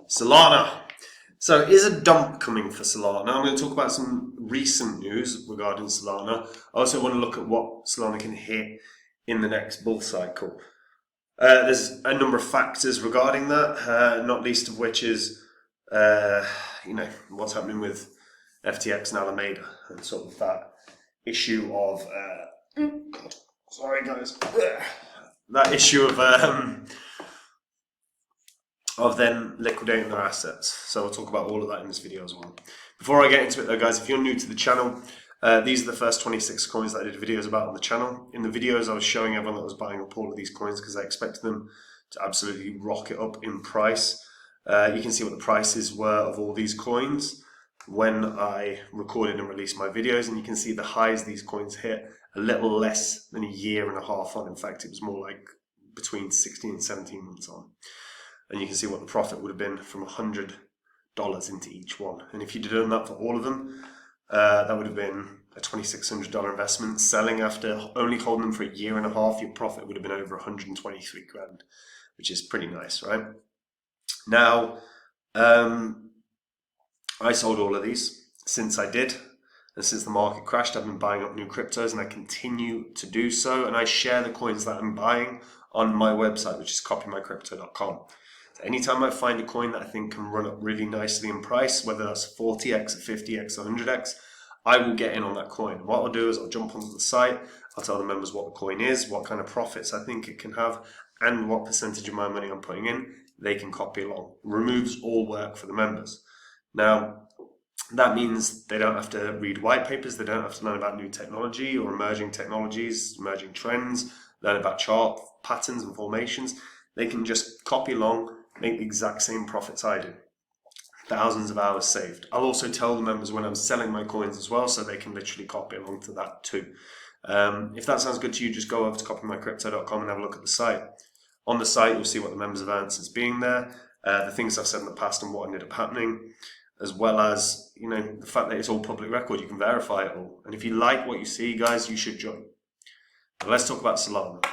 Solana. So is a dump coming for Solana? I'm going to talk about some recent news regarding Solana. I also want to look at what Solana can hit in the next bull cycle. There's a number of factors regarding that, not least of which is, what's happening with FTX and Alameda and sort of that issue of, sorry guys, that issue of them liquidating their assets. So we'll talk about all of that in this video as well. Before I get into it though, guys, if you're new to the channel, these are the first 26 coins that I did videos about on the channel. In the videos, I was showing everyone that was buying up all of these coins because I expected them to absolutely rocket up in price. You can see what the prices were of all these coins when I recorded and released my videos, and you can see the highs these coins hit a little less than a year and a half on. In fact, it was more like between 16 and 17 months on. And you can see what the profit would have been from $100 into each one. And if you'd done that for all of them, that would have been a $2,600 investment. Selling after only holding them for a year and a half, your profit would have been over 123 grand, which is pretty nice, right? Now, I sold all of these since I did. And since the market crashed, I've been buying up new cryptos, and I continue to do so. And I share the coins that I'm buying on my website, which is copymycrypto.com. So anytime I find a coin that I think can run up really nicely in price, whether that's 40x, 50x, 100x, I will get in on that coin. What I'll do is I'll jump onto the site, I'll tell the members what the coin is, what kind of profits I think it can have, and what percentage of my money I'm putting in. They can copy along. Removes all work for the members. Now, that means they don't have to read white papers, they don't have to learn about new technology or emerging technologies, emerging trends, learn about chart patterns and formations. They can just copy along, make the exact same profits I do. Thousands of hours saved. I'll also tell the members when I'm selling my coins as well, so they can literally copy along to that too. If that sounds good to you, just go over to copymycrypto.com and have a look at the site. On the site, you'll see what the members have earned since being there, the things I've said in the past and what ended up happening, as well as, the fact that it's all public record. You can verify it all. And if you like what you see, guys, you should join. Now let's talk about Solana.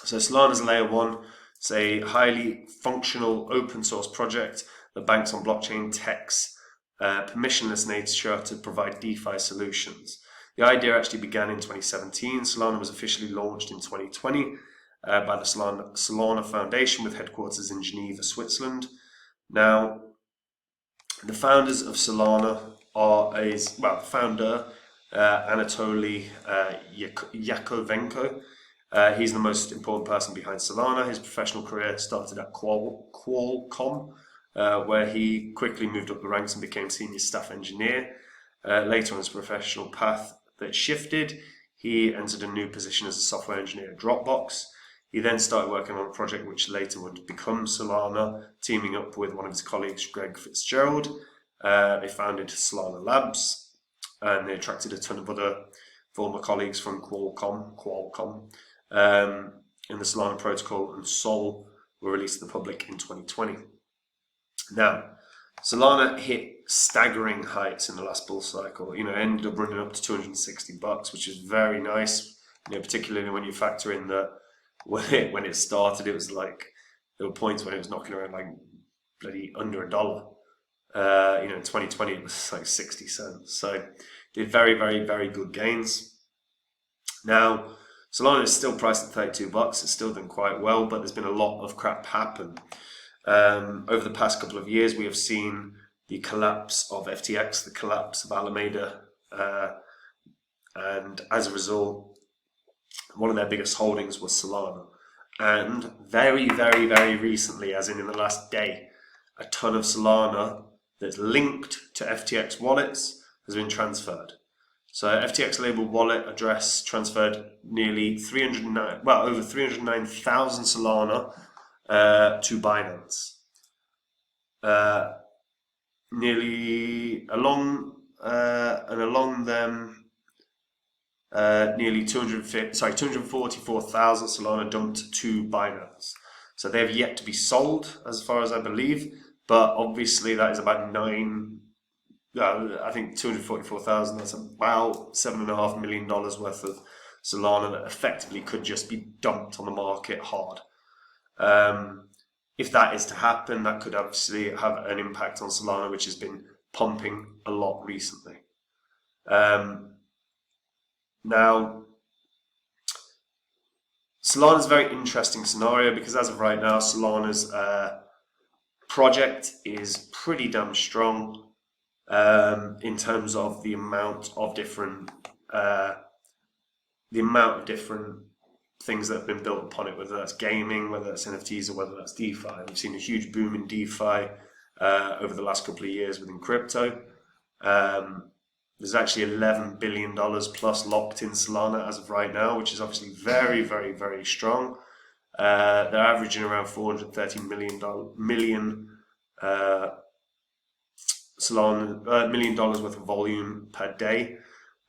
So Solana is layer 1. It's a highly functional open source project that banks on blockchain tech's permissionless nature to provide DeFi solutions. The idea actually began in 2017. Solana was officially launched in 2020 by the Solana Foundation with headquarters in Geneva, Switzerland. Now, the founders of Solana are founder Anatoly Yakovenko. He's the most important person behind Solana. His professional career started at Qualcomm, where he quickly moved up the ranks and became senior staff engineer. Later on his professional path that shifted, he entered a new position as a software engineer at Dropbox. He then started working on a project which later would become Solana, teaming up with one of his colleagues, Greg Fitzgerald. They founded Solana Labs, and they attracted a ton of other former colleagues from Qualcomm. In the Solana protocol and SOL were released to the public in 2020. Now, Solana hit staggering heights in the last bull cycle. Ended up running up to $260, which is very nice. Particularly when you factor in that when it started, it was like there were points when it was knocking around like bloody under $1. In 2020 it was like 60 cents. So did very, very, very good gains. Now, Solana is still priced at $32. It's still done quite well, but there's been a lot of crap happen. Over the past couple of years, we have seen the collapse of FTX, the collapse of Alameda, and as a result, one of their biggest holdings was Solana. And very, very, very recently, as in the last day, a ton of Solana that's linked to FTX wallets has been transferred. So FTX labeled wallet address transferred nearly over 309,000 Solana to Binance. Along them, nearly 244,000 Solana dumped to Binance. So they have yet to be sold, as far as I believe, but obviously that is about I think 244,000, that's about $7.5 million worth of Solana that effectively could just be dumped on the market hard. if that is to happen, that could obviously have an impact on Solana, which has been pumping a lot recently. Now, Solana's a very interesting scenario because as of right now, Solana's project is pretty damn strong in terms of the amount of different things that have been built upon it, whether that's gaming, whether that's NFTs, or whether that's DeFi. We've seen a huge boom in DeFi over the last couple of years within crypto. There's actually $11 billion plus locked in Solana as of right now, which is obviously very, very, very strong. They're averaging around $430 million $1 million worth of volume per day.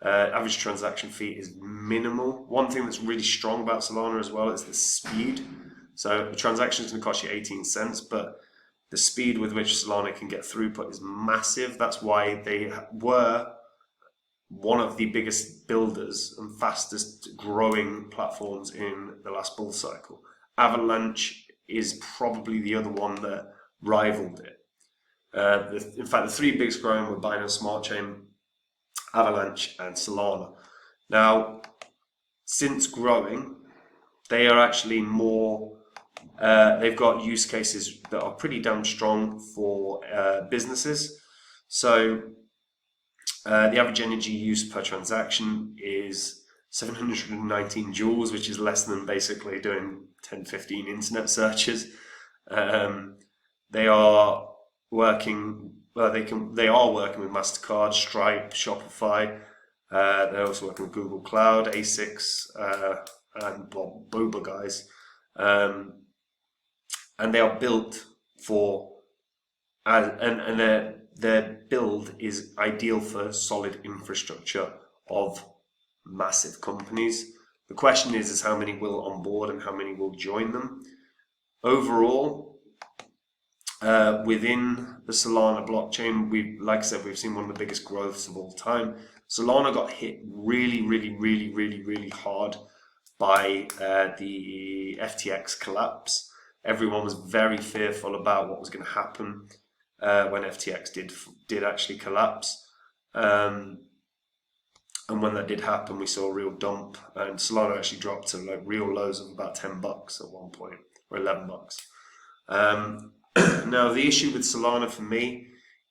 Average transaction fee is minimal. One thing that's really strong about Solana as well is the speed. So the transaction is going to cost you 18 cents, but the speed with which Solana can get throughput is massive. That's why they were one of the biggest builders and fastest growing platforms in the last bull cycle. Avalanche is probably the other one that rivaled it. In fact, the three biggest growing were Binance Smart Chain, Avalanche, and Solana. Now, since growing, they are actually more, they've got use cases that are pretty damn strong for businesses. So the average energy use per transaction is 719 joules, which is less than basically doing 10-15 internet searches. They are working with MasterCard, Stripe, Shopify. They're also working with Google Cloud, ASICs, and Boba guys. And they are built for, and their build is ideal for solid infrastructure of massive companies. The question is how many will onboard and how many will join them. Overall, within the Solana blockchain, like I said, we've seen one of the biggest growths of all time. Solana got hit really hard by the FTX collapse. Everyone was very fearful about what was going to happen when FTX did actually collapse. And when that did happen, we saw a real dump, and Solana actually dropped to like real lows of about $10 at one point, or $11. Now, the issue with Solana for me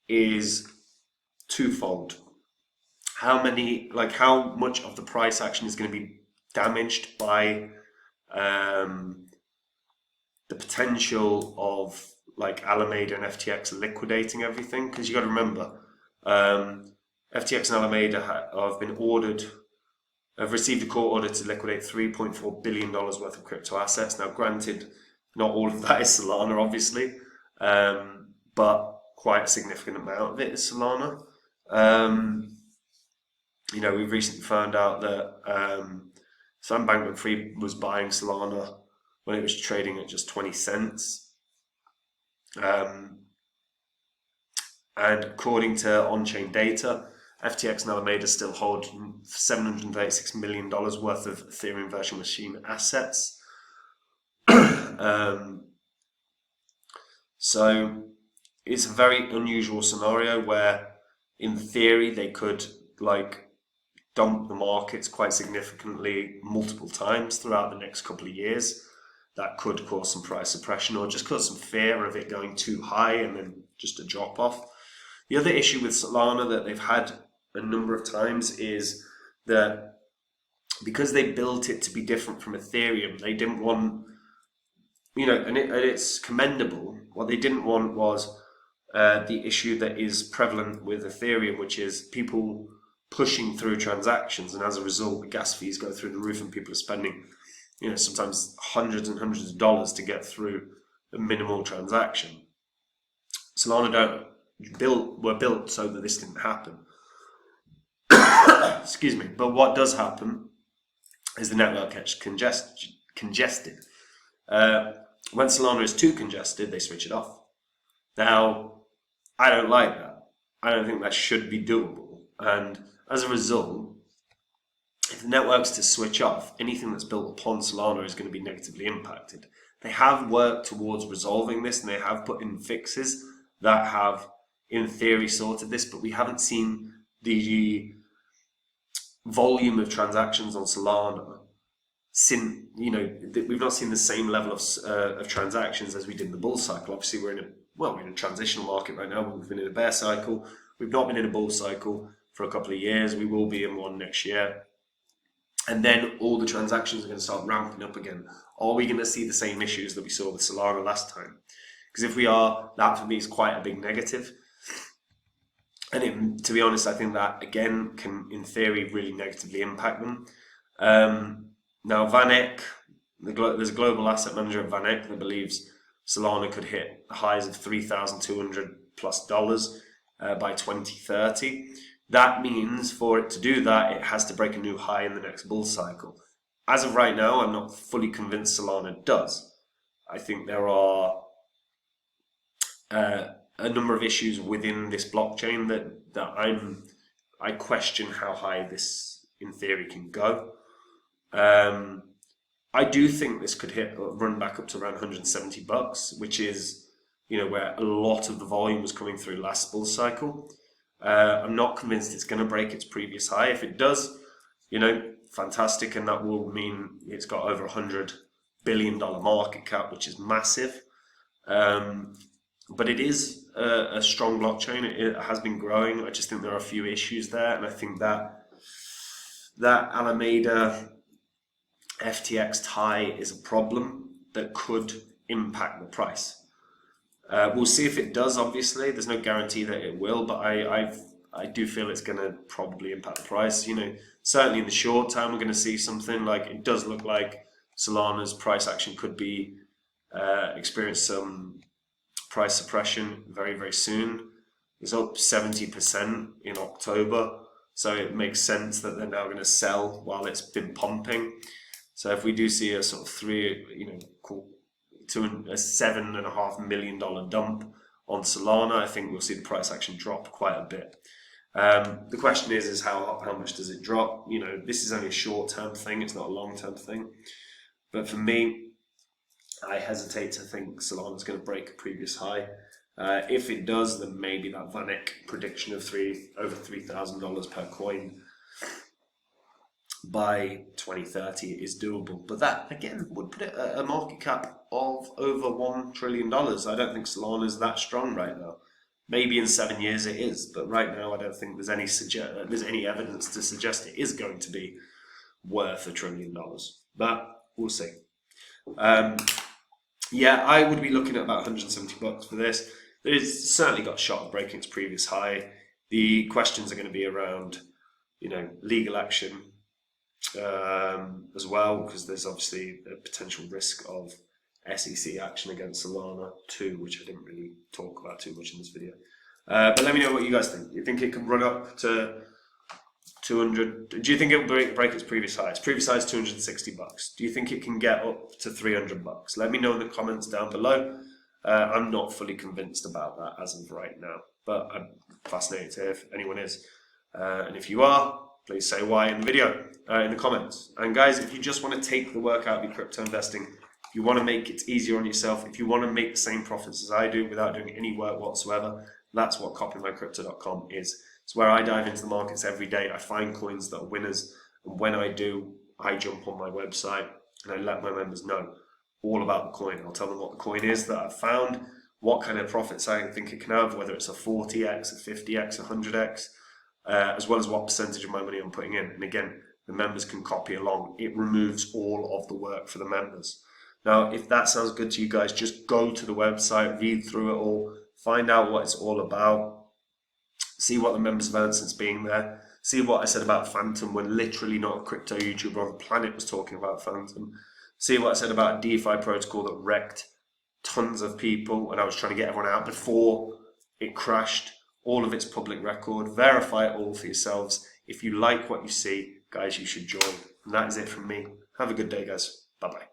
is twofold. How much of the price action is going to be damaged by the potential of like Alameda and FTX liquidating everything? Because you got to remember, FTX and Alameda have received a court order to liquidate $3.4 billion worth of crypto assets. Now, granted, not all of that is Solana, obviously, but quite a significant amount of it is Solana. We've recently found out that Sam Bankman-Fried was buying Solana when it was trading at just 20 cents. And according to on-chain data, FTX and Alameda still hold $736 million worth of Ethereum virtual machine assets. So it's a very unusual scenario where, in theory, they could dump the markets quite significantly multiple times throughout the next couple of years. That could cause some price suppression or just cause some fear of it going too high and then just a drop off. The other issue with Solana that they've had a number of times is that because they built it to be different from Ethereum, they didn't want, and it's commendable. What they didn't want was the issue that is prevalent with Ethereum, which is people pushing through transactions, and as a result, the gas fees go through the roof, and people are spending, sometimes hundreds and hundreds of dollars to get through a minimal transaction. Solana were built so that this didn't happen. Excuse me. But what does happen is the network gets congested. When Solana is too congested, they switch it off. Now, I don't like that. I don't think that should be doable. And as a result, if the network's to switch off, anything that's built upon Solana is going to be negatively impacted. They have worked towards resolving this, and they have put in fixes that have, in theory, sorted this, but we haven't seen the volume of transactions on Solana since, we've not seen the same level of transactions as we did in the bull cycle. Obviously, we're in a transitional market right now. We've been in a bear cycle. We've not been in a bull cycle for a couple of years. We will be in one next year. And then all the transactions are going to start ramping up again. Are we going to see the same issues that we saw with Solana last time? Because if we are, that for me is quite a big negative. And to be honest, I think that, again, can, in theory, really negatively impact them. Now, VanEck, there's a global asset manager at VanEck that believes Solana could hit the highs of $3,200+ by 2030. That means for it to do that, it has to break a new high in the next bull cycle. As of right now, I'm not fully convinced Solana does. I think there are a number of issues within this blockchain that I question how high this, in theory, can go. I do think this could run back up to around $170, which is, where a lot of the volume was coming through last bull cycle. I'm not convinced it's going to break its previous high. If it does, fantastic, and that will mean it's got over $100 billion market cap, which is massive. But it is a strong blockchain. It has been growing. I just think there are a few issues there, and I think that Alameda FTX tie is a problem that could impact the price. We'll see if it does, obviously. There's no guarantee that it will, but I do feel it's going to probably impact the price. Certainly in the short term, we're going to see something like, it does look like Solana's price action could be experience some price suppression very, very soon. It's up 70% in October, so it makes sense that they're now going to sell while it's been pumping. So if we do see a sort of $7.5 million dump on Solana, I think we'll see the price action drop quite a bit. The question is how much does it drop? This is only a short-term thing, it's not a long-term thing. But for me, I hesitate to think Solana's going to break a previous high. If it does, then maybe that VanEck prediction of over $3,000 per coin by 2030 is doable. But that, again, would put it at a market cap of over $1 trillion. I don't think Solana is that strong right now. Maybe in 7 years it is, but right now I don't think there's any evidence to suggest it is going to be worth $1 trillion. But we'll see. Yeah, I would be looking at about $170 for this. It's certainly got a shot of breaking its previous high. The questions are going to be around, legal action as well, because there's obviously a potential risk of SEC action against Solana too, which I didn't really talk about too much in this video. But let me know what you guys think. Do you think it can run up to 200? Do you think it will break its previous high? Its previous high is $260. Do you think it can get up to $300? Let me know in the comments down below. I'm not fully convinced about that as of right now, but I'm fascinated to hear if anyone is. And if you are, please say why in the video, in the comments. And guys, if you just want to take the work out of your crypto investing, if you want to make it easier on yourself, if you want to make the same profits as I do without doing any work whatsoever, that's what copymycrypto.com is. It's where I dive into the markets every day. I find coins that are winners, and when I do, I jump on my website and I let my members know all about the coin. I'll tell them what the coin is that I've found, what kind of profits I think it can have, whether it's a 40x, a 50x, a 100x, as well as what percentage of my money I'm putting in. And again, the members can copy along. It removes all of the work for the members. Now, if that sounds good to you guys, just go to the website, read through it all, find out what it's all about, see what the members have earned since being there, see what I said about Phantom when literally not a crypto YouTuber on the planet was talking about Phantom, see what I said about a DeFi protocol that wrecked tons of people and I was trying to get everyone out before it crashed, all of its public record, verify it all for yourselves. If you like what you see, guys, you should join. And that is it from me. Have a good day, guys. Bye-bye.